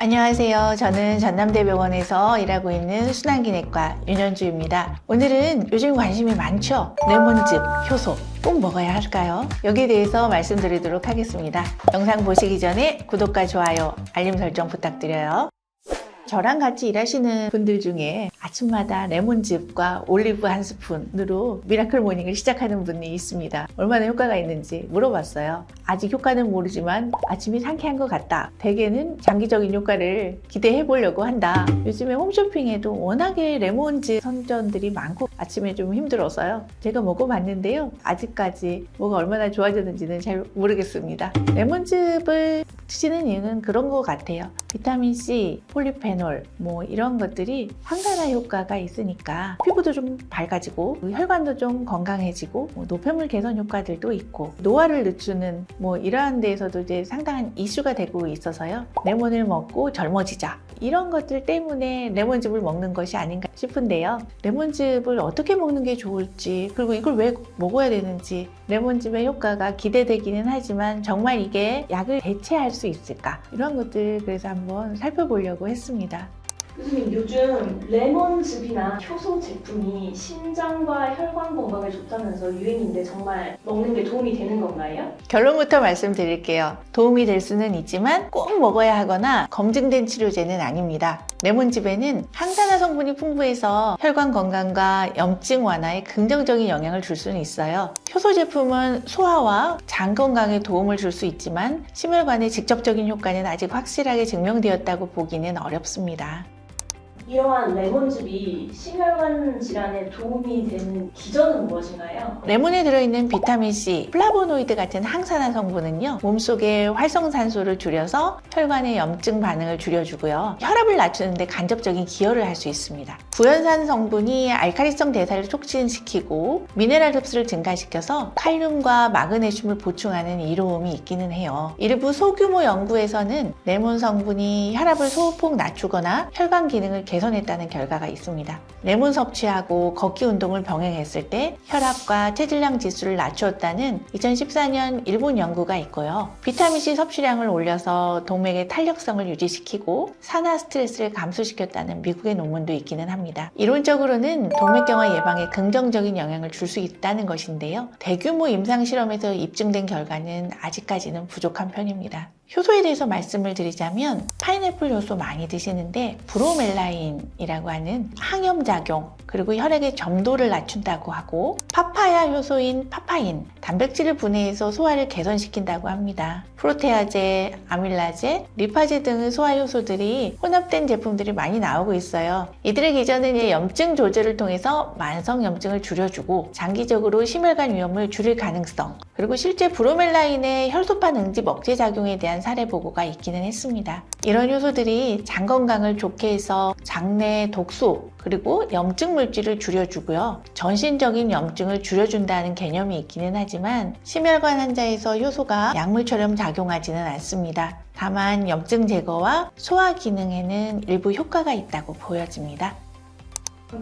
안녕하세요. 저는 전남대병원에서 일하고 있는 순환기내과 윤현주입니다. 오늘은 요즘 관심이 많죠? 레몬즙, 효소 꼭 먹어야 할까요? 여기에 대해서 말씀드리도록 하겠습니다. 영상 보시기 전에 구독과 좋아요, 알림 설정 부탁드려요. 저랑 같이 일하시는 분들 중에 아침마다 레몬즙과 올리브 한 스푼으로 미라클 모닝을 시작하는 분이 있습니다. 얼마나 효과가 있는지 물어봤어요. 아직 효과는 모르지만 아침이 상쾌한 것 같다. 대개는 장기적인 효과를 기대해 보려고 한다. 요즘에 홈쇼핑에도 워낙에 레몬즙 선전들이 많고 아침에 좀 힘들어서요. 제가 먹어봤는데요. 아직까지 뭐가 얼마나 좋아졌는지는 잘 모르겠습니다. 레몬즙을 드시는 이유는 그런 것 같아요. 비타민C, 폴리페놀 이런 것들이 항산화 효과가 있으니까 피부도 좀 밝아지고 혈관도 좀 건강해지고 노폐물 개선 효과들도 있고 노화를 늦추는 이러한 데에서도 이제 상당한 이슈가 되고 있어서요. 레몬을 먹고 젊어지자 이런 것들 때문에 레몬즙을 먹는 것이 아닌가 싶은데요. 레몬즙을 어떻게 먹는 게 좋을지 그리고 이걸 왜 먹어야 되는지 레몬즙의 효과가 기대되기는 하지만 정말 이게 약을 대체할 수 있을까 이런 것들 그래서 한번 살펴보려고 했습니다. 교수님, 요즘 레몬즙이나 효소 제품이 심장과 혈관 건강에 좋다면서 유행인데 정말 먹는 게 도움이 되는 건가요? 결론부터 말씀드릴게요. 도움이 될 수는 있지만 꼭 먹어야 하거나 검증된 치료제는 아닙니다. 레몬즙에는 항산화 성분이 풍부해서 혈관 건강과 염증 완화에 긍정적인 영향을 줄 수는 있어요. 효소 제품은 소화와 장 건강에 도움을 줄 수 있지만 심혈관의 직접적인 효과는 아직 확실하게 증명되었다고 보기는 어렵습니다. 이러한 레몬즙이 심혈관 질환에 도움이 되는 기전은 무엇인가요? 레몬에 들어있는 비타민C, 플라보노이드 같은 항산화 성분은요, 몸속의 활성산소를 줄여서 혈관의 염증 반응을 줄여주고요, 혈압을 낮추는데 간접적인 기여를 할 수 있습니다. 구연산 성분이 알칼리성 대사를 촉진시키고 미네랄 흡수를 증가시켜서 칼륨과 마그네슘을 보충하는 이로움이 있기는 해요. 일부 소규모 연구에서는 레몬 성분이 혈압을 소폭 낮추거나 혈관 기능을 개선했다는 결과가 있습니다. 레몬 섭취하고 걷기 운동을 병행했을 때 혈압과 체질량 지수를 낮추었다는 2014년 일본 연구가 있고요. 비타민C 섭취량을 올려서 동맥의 탄력성을 유지시키고 산화 스트레스를 감소시켰다는 미국의 논문도 있기는 합니다. 이론적으로는 동맥경화 예방에 긍정적인 영향을 줄 수 있다는 것인데요. 대규모 임상 실험에서 입증된 결과는 아직까지는 부족한 편입니다. 효소에 대해서 말씀을 드리자면 파인애플 효소 많이 드시는데 브로멜라인이라고 하는 항염작용 그리고 혈액의 점도를 낮춘다고 하고 파파야 효소인 파파인 단백질을 분해해서 소화를 개선시킨다고 합니다. 프로테아제, 아밀라제, 리파제 등의 소화 효소들이 혼합된 제품들이 많이 나오고 있어요. 이들의 기전은 염증 조절을 통해서 만성 염증을 줄여주고 장기적으로 심혈관 위험을 줄일 가능성 그리고 실제 브로멜라인의 혈소판 응집 억제 작용에 대한 사례 보고가 있기는 했습니다. 이런 효소들이 장 건강을 좋게 해서 장내 독소 그리고 염증 물질을 줄여주고요. 전신적인 염증을 줄여준다는 개념이 있기는 하지만 심혈관 환자에서 효소가 약물처럼 작용하지는 않습니다. 다만 염증 제거와 소화 기능에는 일부 효과가 있다고 보여집니다.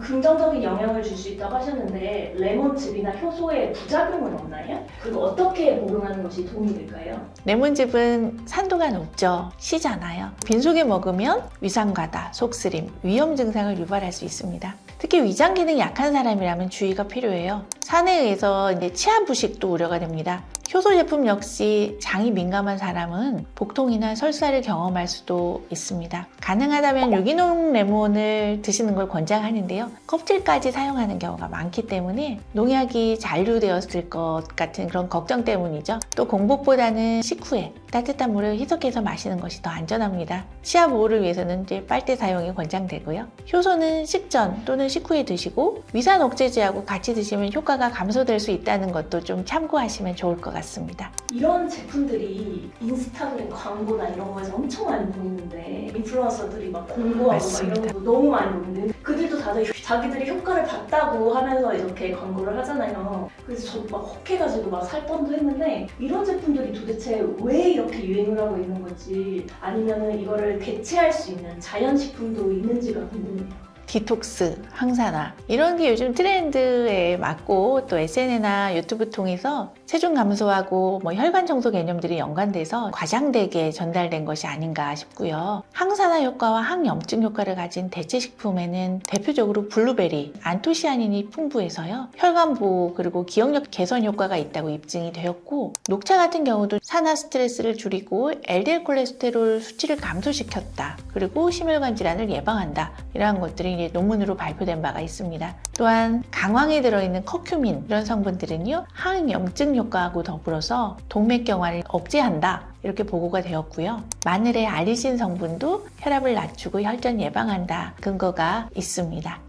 긍정적인 영향을 줄 수 있다고 하셨는데 레몬즙이나 효소에 부작용은 없나요? 그리고 어떻게 복용하는 것이 도움이 될까요? 레몬즙은 산도가 높죠. 시잖아요. 빈속에 먹으면 위산과다, 속쓰림, 위염 증상을 유발할 수 있습니다. 특히 위장 기능이 약한 사람이라면 주의가 필요해요. 산에 의해서 치아 부식도 우려가 됩니다. 효소 제품 역시 장이 민감한 사람은 복통이나 설사를 경험할 수도 있습니다. 가능하다면 유기농 레몬을 드시는 걸 권장하는데요. 껍질까지 사용하는 경우가 많기 때문에 농약이 잔류되었을 것 같은 그런 걱정 때문이죠. 또 공복보다는 식후에 따뜻한 물을 희석해서 마시는 것이 더 안전합니다. 치아 보호를 위해서는 빨대 사용이 권장되고요. 효소는 식전 또는 식후에 드시고 위산 억제제하고 같이 드시면 효과가 감소될 수 있다는 것도 좀 참고하시면 좋을 것 같습니다. 이런 제품들이 인스타그램 광고나 이런 거에서 엄청 많이 보이는데 인플루언서들이 막 공부하고 막 이런 거 너무 많이 보는데 그들도 다들 자기들이 효과를 봤다고 하면서 이렇게 광고를 하잖아요. 그래서 저도 막 혹해가지고 막 살 뻔도 했는데 이런 제품들이 도대체 왜 이렇게 유행을 하고 있는 건지 아니면은 이거를 대체할 수 있는 자연식품도 있는지가 궁금해요. 디톡스, 항산화 이런 게 요즘 트렌드에 맞고 또 SNS나 유튜브 통해서 체중 감소하고 혈관 청소 개념들이 연관돼서 과장되게 전달된 것이 아닌가 싶고요. 항산화 효과와 항염증 효과를 가진 대체 식품에는 대표적으로 블루베리, 안토시아닌이 풍부해서요. 혈관 보호 그리고 기억력 개선 효과가 있다고 입증이 되었고, 녹차 같은 경우도 산화 스트레스를 줄이고 LDL 콜레스테롤 수치를 감소시켰다. 그리고 심혈관 질환을 예방한다. 이러한 것들이 이제 논문으로 발표된 바가 있습니다. 또한 강황에 들어있는 커큐민 이런 성분들은요, 항염증 효과하고 더불어서 동맥경화를 억제한다. 이렇게 보고가 되었고요. 마늘의 알리신 성분도 혈압을 낮추고 혈전 예방한다. 근거가 있습니다.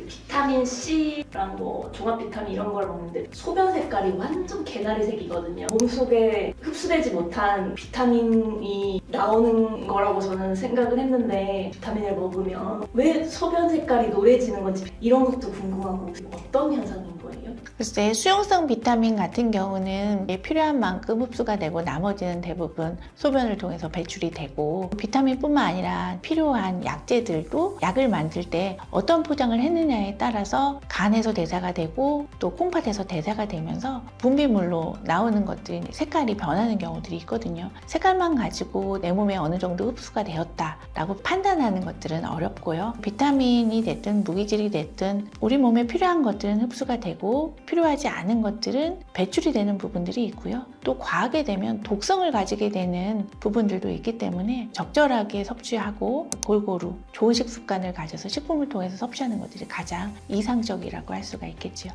비타민 C랑 종합 비타민 이런 걸 먹는데 소변 색깔이 완전 개나리색이거든요. 몸속에 흡수되지 못한 비타민이 나오는 거라고 저는 생각을 했는데, 비타민을 먹으면 왜 소변 색깔이 노래지는 건지 이런 것도 궁금하고, 어떤 현상인 거예요? 글쎄, 수용성 비타민 같은 경우는 필요한 만큼 흡수가 되고 나머지는 대부분 소변을 통해서 배출이 되고, 비타민뿐만 아니라 필요한 약재들도 약을 만들 때 어떤 포장을 했느냐에 따라서 간에서 대사가 되고 또 콩팥에서 대사가 되면서 분비물로 나오는 것들이 색깔이 변하는 경우들이 있거든요. 색깔만 가지고 내 몸에 어느 정도 흡수가 되었다라고 판단하는 것들은 어렵고요. 비타민이 됐든 무기질이 됐든 우리 몸에 필요한 것들은 흡수가 되고 필요하지 않은 것들은 배출이 되는 부분들이 있고요. 또 과하게 되면 독성을 가지게 되는 부분들도 있기 때문에 적절하게 섭취하고 골고루 좋은 식습관을 가져서 식품을 통해서 섭취하는 것들이 가장 이상적이라고 할 수가 있겠지요.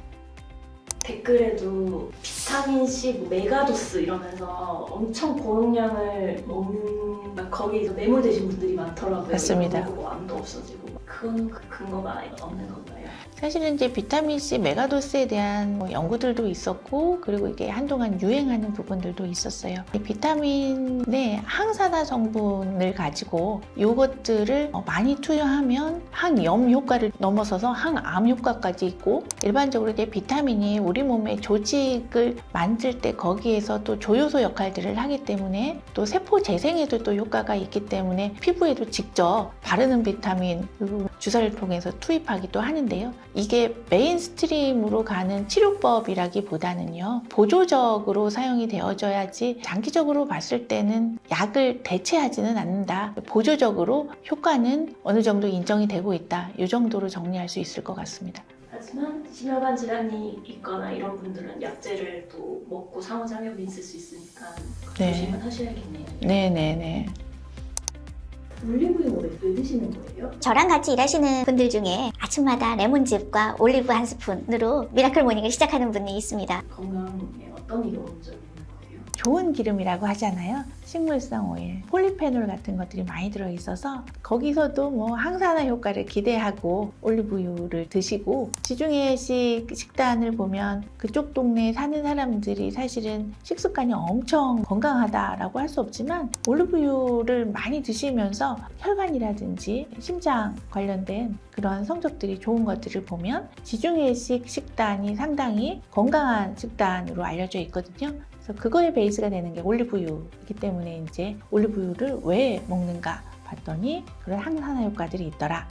댓글에도 비타민C 메가도스 이러면서 엄청 고용량을 먹는 거기에서 매몰되신 분들이 많더라고요. 맞습니다. 암도 없어지고. 그건 근거가 없는 건가요? 사실은 이제 비타민C 메가도스에 대한 연구들도 있었고, 그리고 이게 한동안 유행하는 부분들도 있었어요. 이 비타민의 항산화 성분을 가지고 이것들을 많이 투여하면 항염 효과를 넘어서서 항암 효과까지 있고, 일반적으로 이제 비타민이 우리 몸의 조직을 만들 때 거기에서 또 조효소 역할들을 하기 때문에 또 세포 재생에도 또 효과가 있기 때문에 피부에도 직접 바르는 비타민 그리고 주사를 통해서 투입하기도 하는데요. 이게 메인스트림으로 가는 치료법이라기보다는요, 보조적으로 사용이 되어져야지 장기적으로 봤을 때는 약을 대체하지는 않는다. 보조적으로 효과는 어느 정도 인정이 되고 있다. 이 정도로 정리할 수 있을 것 같습니다. 하지만 심혈관 질환이 있거나 이런 분들은 약제를 또 먹고 상호작용이 있을 수 있으니까 네. 조심은 하셔야겠네요. 네네네. 올리브유는 왜 드시는 거예요? 저랑 같이 일하시는 분들 중에 아침마다 레몬즙과 올리브 한 스푼으로 미라클 모닝을 시작하는 분이 있습니다. 건강에 어떤 이로운 점이 있는 거예요? 좋은 기름이라고 하잖아요. 식물성 오일, 폴리페놀 같은 것들이 많이 들어있어서 거기서도 항산화 효과를 기대하고 올리브유를 드시고, 지중해식 식단을 보면 그쪽 동네에 사는 사람들이 사실은 식습관이 엄청 건강하다라고 할 수 없지만 올리브유를 많이 드시면서 혈관이라든지 심장 관련된 그런 성적들이 좋은 것들을 보면 지중해식 식단이 상당히 건강한 식단으로 알려져 있거든요. 그래서 그거의 베이스가 되는 게 올리브유이기 때문에 이제 올리브유를 왜 먹는가 봤더니 그런 항산화 효과들이 있더라.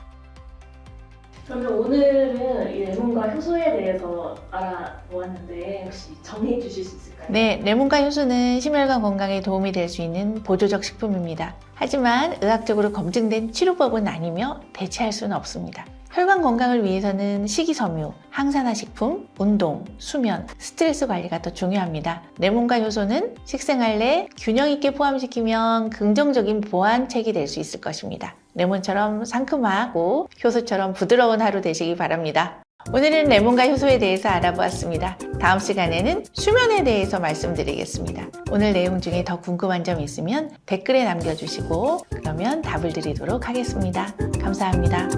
그러면 오늘은 이 레몬과 효소에 대해서 알아보았는데 혹시 정리해 주실 수 있을까요? 네, 레몬과 효소는 심혈관 건강에 도움이 될 수 있는 보조적 식품입니다. 하지만 의학적으로 검증된 치료법은 아니며 대체할 수는 없습니다. 혈관 건강을 위해서는 식이섬유, 항산화 식품, 운동, 수면, 스트레스 관리가 더 중요합니다. 레몬과 효소는 식생활 내 균형 있게 포함시키면 긍정적인 보완책이 될 수 있을 것입니다. 레몬처럼 상큼하고 효소처럼 부드러운 하루 되시기 바랍니다. 오늘은 레몬과 효소에 대해서 알아보았습니다. 다음 시간에는 수면에 대해서 말씀드리겠습니다. 오늘 내용 중에 더 궁금한 점 있으면 댓글에 남겨주시고 그러면 답을 드리도록 하겠습니다. 감사합니다.